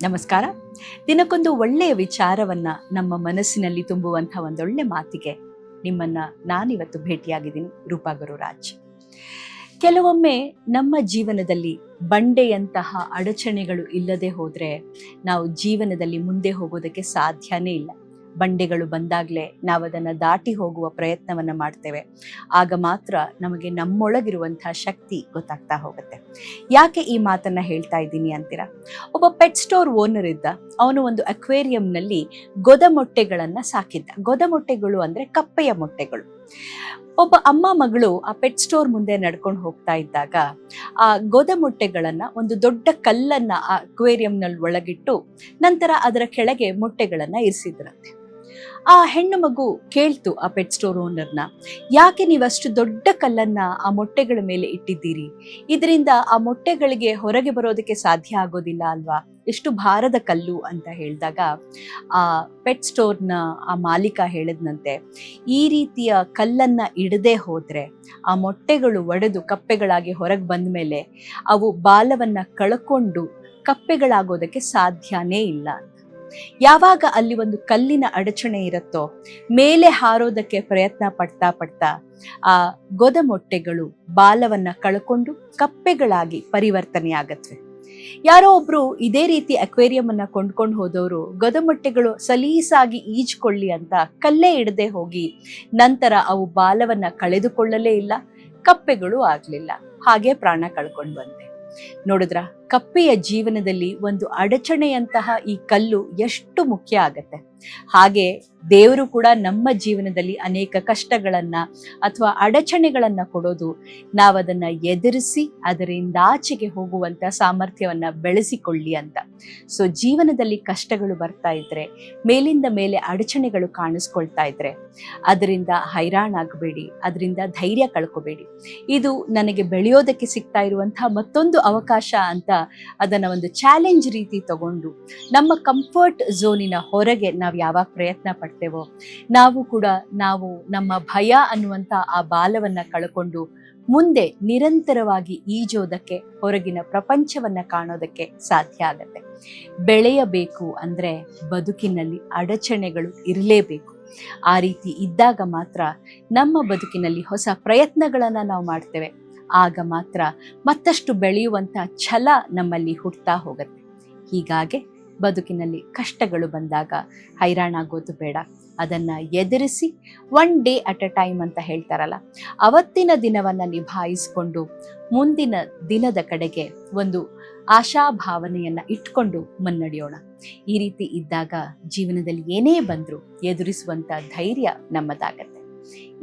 ನಮಸ್ಕಾರ. ದಿನಕ್ಕೊಂದು ಒಳ್ಳೆಯ ವಿಚಾರವನ್ನ ನಮ್ಮ ಮನಸ್ಸಿನಲ್ಲಿ ತುಂಬುವಂಥ ಒಂದೊಳ್ಳೆ ಮಾತಿಗೆ ನಿಮ್ಮನ್ನ ನಾನಿವತ್ತು ಭೇಟಿಯಾಗಿದ್ದೀನಿ. ರೂಪಾ ಗುರುರಾಜ್. ಕೆಲವೊಮ್ಮೆ ನಮ್ಮ ಜೀವನದಲ್ಲಿ ಬಂಡೆಯಂತಹ ಅಡಚಣೆಗಳು ಇಲ್ಲದೆ ಹೋದ್ರೆ ನಾವು ಜೀವನದಲ್ಲಿ ಮುಂದೆ ಹೋಗೋದಕ್ಕೆ ಸಾಧ್ಯನೇ ಇಲ್ಲ. ಬಂಡೆಗಳು ಬಂದಾಗಲೇ ನಾವು ಅದನ್ನು ದಾಟಿ ಹೋಗುವ ಪ್ರಯತ್ನವನ್ನ ಮಾಡ್ತೇವೆ. ಆಗ ಮಾತ್ರ ನಮಗೆ ನಮ್ಮೊಳಗಿರುವಂತಹ ಶಕ್ತಿ ಗೊತ್ತಾಗ್ತಾ ಹೋಗುತ್ತೆ. ಯಾಕೆ ಈ ಮಾತನ್ನ ಹೇಳ್ತಾ ಇದ್ದೀನಿ ಅಂತೀರಾ? ಒಬ್ಬ ಪೆಟ್ ಸ್ಟೋರ್ ಓನರ್ ಇದ್ದ. ಅವನು ಒಂದು ಅಕ್ವೇರಿಯಂನಲ್ಲಿ ಗೊದಮೊಟ್ಟೆಗಳನ್ನ ಸಾಕಿದ್ದ. ಗೊದಮೊಟ್ಟೆಗಳು ಅಂದ್ರೆ ಕಪ್ಪೆಯ ಮೊಟ್ಟೆಗಳು. ಒಬ್ಬ ಅಮ್ಮ ಮಗಳು ಆ ಪೆಟ್ ಸ್ಟೋರ್ ಮುಂದೆ ನಡ್ಕೊಂಡು ಹೋಗ್ತಾ ಇದ್ದಾಗ ಆ ಗೊದಮೊಟ್ಟೆಗಳನ್ನ ಒಂದು ದೊಡ್ಡ ಕಲ್ಲನ್ನ ಆ ಅಕ್ವೇರಿಯಂನಲ್ಲಿ ಒಳಗಿಟ್ಟು ನಂತರ ಅದರ ಕೆಳಗೆ ಮೊಟ್ಟೆಗಳನ್ನ ಇರಿಸಿದ್ರಂತೆ. ಆ ಹೆಣ್ಣು ಮಗು ಕೇಳ್ತು ಆ ಪೆಟ್ ಸ್ಟೋರ್ ಓನರ್ನ, ಯಾಕೆ ನೀವಷ್ಟು ದೊಡ್ಡ ಕಲ್ಲನ್ನ ಆ ಮೊಟ್ಟೆಗಳ ಮೇಲೆ ಇಟ್ಟಿದ್ದೀರಿ? ಇದರಿಂದ ಆ ಮೊಟ್ಟೆಗಳಿಗೆ ಹೊರಗೆ ಬರೋದಕ್ಕೆ ಸಾಧ್ಯ ಆಗೋದಿಲ್ಲ ಅಲ್ವಾ? ಎಷ್ಟು ಭಾರದ ಕಲ್ಲು ಅಂತ ಹೇಳಿದಾಗ ಆ ಪೆಟ್ ಸ್ಟೋರ್ನ ಆ ಮಾಲೀಕ ಹೇಳಿದ್ನಂತೆ, ಈ ರೀತಿಯ ಕಲ್ಲನ್ನ ಇಡದೆ ಹೋದ್ರೆ ಆ ಮೊಟ್ಟೆಗಳು ಒಡೆದು ಕಪ್ಪೆಗಳಾಗಿ ಹೊರಗೆ ಬಂದ ಮೇಲೆ ಅವು ಬಾಲವನ್ನ ಕಳ್ಕೊಂಡು ಕಪ್ಪೆಗಳಾಗೋದಕ್ಕೆ ಸಾಧ್ಯನೇ ಇಲ್ಲ. ಯಾವಾಗ ಅಲ್ಲಿ ಒಂದು ಕಲ್ಲಿನ ಅಡಚಣೆ ಇರುತ್ತೋ ಮೇಲೆ ಹಾರೋದಕ್ಕೆ ಪ್ರಯತ್ನ ಪಡ್ತಾ ಆ ಗೊದಮೊಟ್ಟೆಗಳು ಬಾಲವನ್ನ ಕಳ್ಕೊಂಡು ಕಪ್ಪೆಗಳಾಗಿ ಪರಿವರ್ತನೆ ಆಗತ್ವೆ. ಯಾರೋ ಒಬ್ರು ಇದೇ ರೀತಿ ಅಕ್ವೇರಿಯಂ ಅನ್ನ ಕೊಂಡ್ಕೊಂಡು ಹೋದವರು ಗೊದಮೊಟ್ಟೆಗಳು ಸಲೀಸಾಗಿ ಈಜ್ಕೊಳ್ಳಿ ಅಂತ ಕಲ್ಲೇ ಇಡದೆ ಹೋಗಿ ನಂತರ ಅವು ಬಾಲವನ್ನ ಕಳೆದುಕೊಳ್ಳಲೇ ಇಲ್ಲ, ಕಪ್ಪೆಗಳು ಆಗ್ಲಿಲ್ಲ, ಹಾಗೆ ಪ್ರಾಣ ಕಳ್ಕೊಂಡು ಬಂದೆ. ನೋಡಿದ್ರ, ಕಪ್ಪೆಯ ಜೀವನದಲ್ಲಿ ಒಂದು ಅಡಚಣೆಯಂತಹ ಈ ಕಲ್ಲು ಎಷ್ಟು ಮುಖ್ಯ ಆಗತ್ತೆ. ಹಾಗೆ ದೇವರು ಕೂಡ ನಮ್ಮ ಜೀವನದಲ್ಲಿ ಅನೇಕ ಕಷ್ಟಗಳನ್ನ ಅಥವಾ ಅಡಚಣೆಗಳನ್ನ ಕೊಡೋದು ನಾವದನ್ನ ಎದುರಿಸಿ ಅದರಿಂದ ಆಚೆಗೆ ಹೋಗುವಂತ ಸಾಮರ್ಥ್ಯವನ್ನ ಬೆಳೆಸಿಕೊಳ್ಳಿ ಅಂತ. ಸೊ ಜೀವನದಲ್ಲಿ ಕಷ್ಟಗಳು ಬರ್ತಾ ಇದ್ರೆ, ಮೇಲಿಂದ ಮೇಲೆ ಅಡಚಣೆಗಳು ಕಾಣಿಸ್ಕೊಳ್ತಾ ಇದ್ರೆ ಅದರಿಂದ ಹೈರಾಣಾಗಬೇಡಿ, ಅದರಿಂದ ಧೈರ್ಯ ಕಳ್ಕೋಬೇಡಿ. ಇದು ನನಗೆ ಬೆಳೆಯೋದಕ್ಕೆ ಸಿಗ್ತಾ ಇರುವಂತಹ ಮತ್ತೊಂದು ಅವಕಾಶ ಅಂತ ಅದನ್ನ ಒಂದು ಚಾಲೆಂಜ್ ರೀತಿ ತಗೊಂಡು ನಮ್ಮ ಕಂಫರ್ಟ್ ಝೋನಿನ ಹೊರಗೆ ನಾವು ಯಾವಾಗ ಪ್ರಯತ್ನ ಪಡ್ತೇವೋ ನಾವು ನಮ್ಮ ಭಯ ಅನ್ನುವಂತ ಆ ಬಾಲವನ್ನ ಕಳ್ಕೊಂಡು ಮುಂದೆ ನಿರಂತರವಾಗಿ ಈಜೋದಕ್ಕೆ, ಹೊರಗಿನ ಪ್ರಪಂಚವನ್ನ ಕಾಣೋದಕ್ಕೆ ಸಾಧ್ಯ ಆಗತ್ತೆ. ಬೆಳೆಯಬೇಕು ಅಂದ್ರೆ ಬದುಕಿನಲ್ಲಿ ಅಡಚಣೆಗಳು ಇರಲೇಬೇಕು. ಆ ರೀತಿ ಇದ್ದಾಗ ಮಾತ್ರ ನಮ್ಮ ಬದುಕಿನಲ್ಲಿ ಹೊಸ ಪ್ರಯತ್ನಗಳನ್ನ ನಾವು ಮಾಡ್ತೇವೆ. ಆಗ ಮಾತ್ರ ಮತ್ತಷ್ಟು ಬೆಳೆಯುವಂತ ಛಲ ನಮ್ಮಲ್ಲಿ ಹುಟ್ಟುತ್ತಾ ಹೋಗುತ್ತೆ. ಹೀಗಾಗಿ ಬದುಕಿನಲ್ಲಿ ಕಷ್ಟಗಳು ಬಂದಾಗ ಹೈರಾಣಾಗೋದು ಬೇಡ. ಅದನ್ನ ಎದುರಿಸಿ one day at a time ಅಂತ ಹೇಳ್ತಾರಲ್ಲ, ಅವತ್ತಿನ ದಿನವನ್ನ ನಿಭಾಯಿಸ್ಕೊಂಡು ಮುಂದಿನ ದಿನದ ಕಡೆಗೆ ಒಂದು ಆಶಾಭಾವನೆಯನ್ನ ಇಟ್ಕೊಂಡು ಮುನ್ನಡೆಯೋಣ. ಈ ರೀತಿ ಇದ್ದಾಗ ಜೀವನದಲ್ಲಿ ಏನೇ ಬಂದ್ರೂ ಎದುರಿಸುವಂತ ಧೈರ್ಯ ನಮ್ಮದಾಗತ್ತೆ.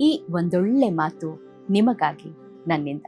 ಈ ಒಂದೊಳ್ಳೆ ಮಾತು ನಿಮಗಾಗಿ ನನ್ನಿಂದ.